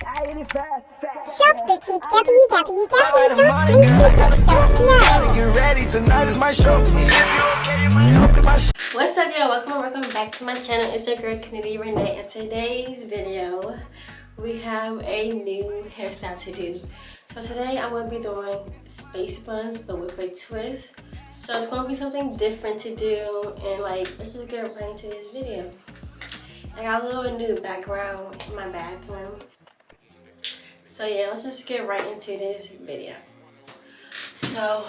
Shop boutique www.blinkboutiques.ca. What's up, y'all? Welcome back to my channel. It's your girl Kennedi Renee. In today's video, we have a new hairstyle to do. So today I'm going to be doing space buns, but with a twist. So it's going to be something different to do, and let's just get right into this video. I got a little new background in my bathroom. So yeah, let's just get right into this video. So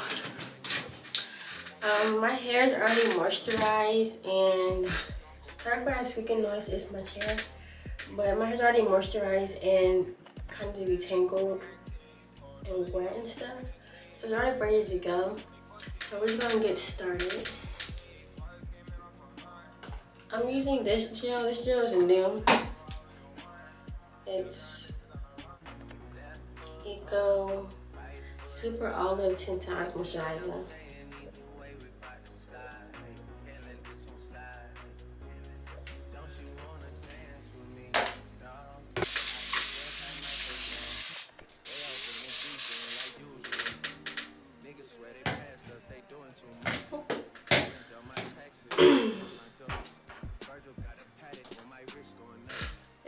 my hair is already moisturized, and sorry for that squeaking noise, it's my chair. But my hair's already moisturized and kind of detangled and wet and stuff. So it's already ready to go. So we're just gonna get started. I'm using this gel. This gel is new. It's Eco Super Olive 10 times moisturizer.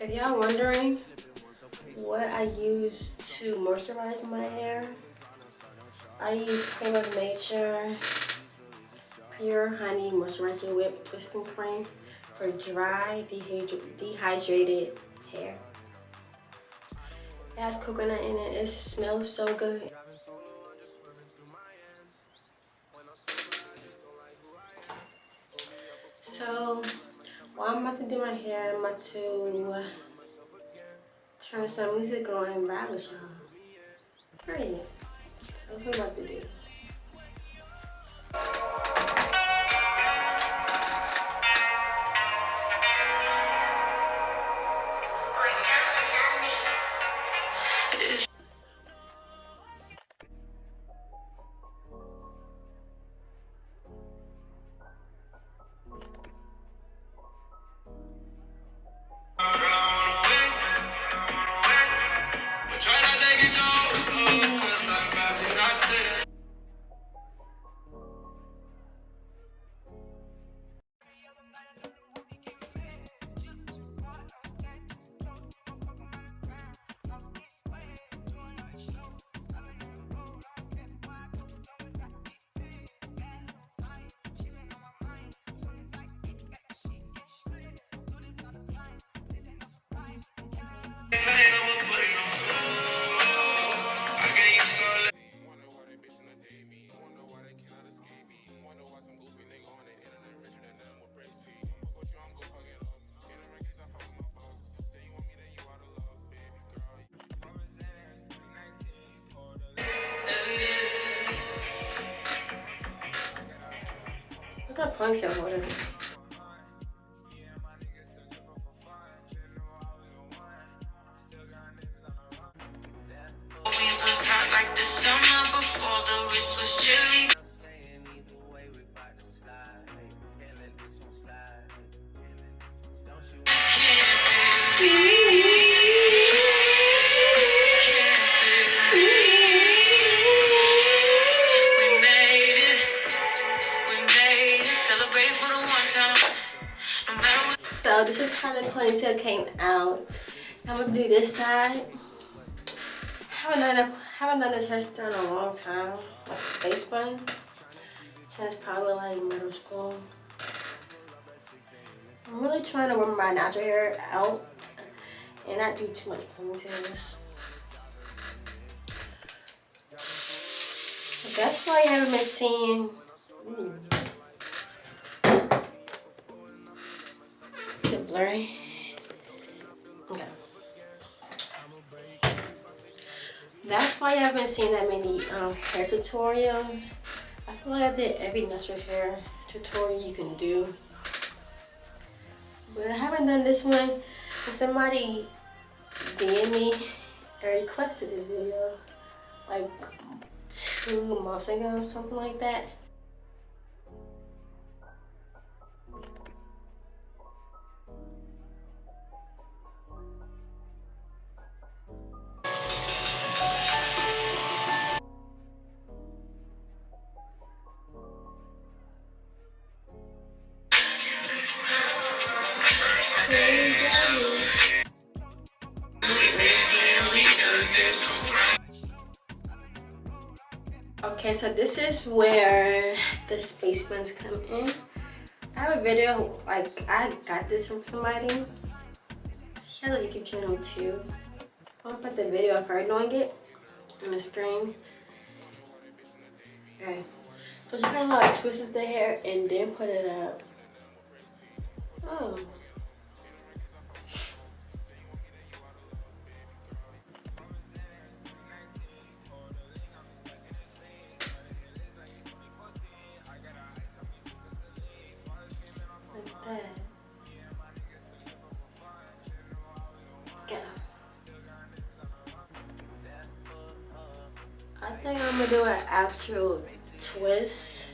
If y'all wondering what I use to moisturize my hair, I use Cream of Nature Pure Honey Moisturizer Whip Twisting Cream for dry, dehydrated hair. It has coconut in it. It smells so good. So while I'm about to do my hair, I'm about to turn some music on and ride with y'all. Period. So that's what I'm about to do. Look at ponytail holder. So this is how the ponytail came out. I'm gonna do this side. Haven't done this hairstyle in a long time, like space bun, since probably like middle school. I'm really trying to wear my natural hair out and not do too much ponytails. So that's why you haven't been seeing. Is it blurry? Okay. That's why I haven't seen that many hair tutorials. I feel like I did every natural hair tutorial you can do. But I haven't done this one because somebody DM'd me and requested this video like 2 months ago, something like that. Okay, so this is where the space buns come in. I have a video, like I got this from somebody. She has a YouTube channel too. I'm gonna put the video of her doing it on the screen. Okay, so she kind of like twisted the hair and then put it up. Oh. Like that. Yeah. I think I'm gonna do an actual twist.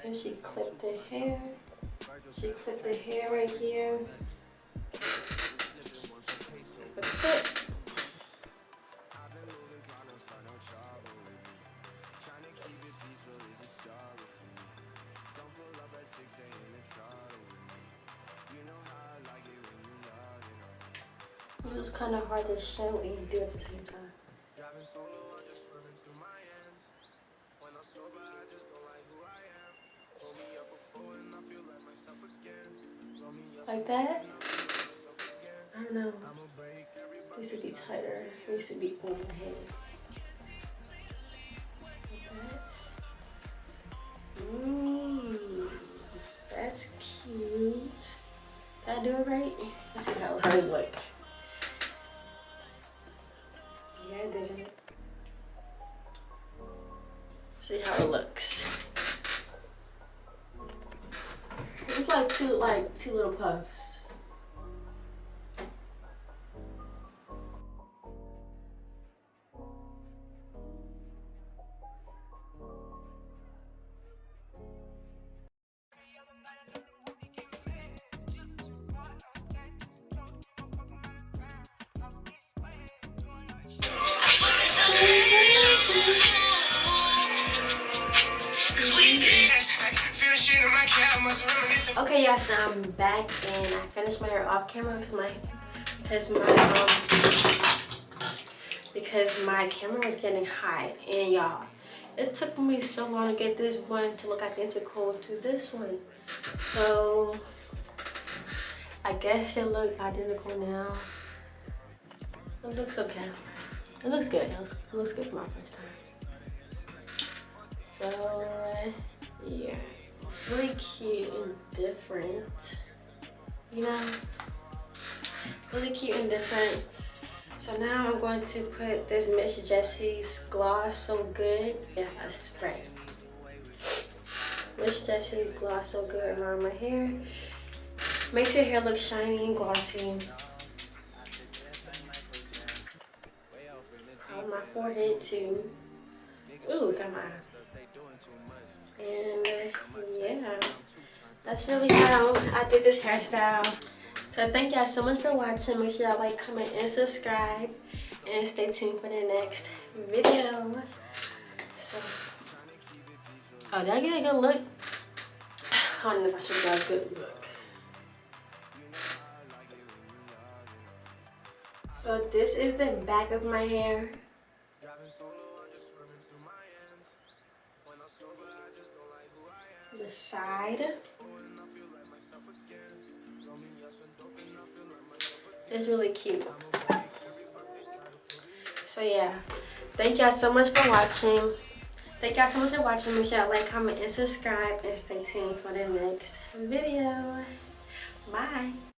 And she clipped the hair. She clipped the hair right here. A clip. It was kind of hard to show and do at the same time. Like that? I don't know. It needs to be tighter. It needs to be overhead. Like that. That's cute. Did I do it right? Let's see how hers look. Yeah, I did it. See how it looks. It's like two little puffs. Okay, yes, so I'm back and I finished my hair off camera because my camera was getting hot. And y'all, it took me so long to get this one to look identical to this one. So I guess it look identical now. It looks okay. It looks good. It looks good for my first time. So yeah. It's really cute and different, you know, really cute and different. So now I'm going to put this Miss Jessie's Gloss So Good, yeah, a spray. Miss Jessie's Gloss So Good around my hair. Makes your hair look shiny and glossy. On my forehead too. Ooh, got my eye. And yeah, that's really how I did this hairstyle. So thank y'all so much for watching. Make sure y'all like, comment, and subscribe. And stay tuned for the next video. So, oh, did I get a good look? I don't know if I should get a good look. So this is the back of my hair. The side. It's really cute. So yeah, thank y'all so much for watching. Make sure y'all like, comment, and subscribe, and stay tuned for the next video. Bye.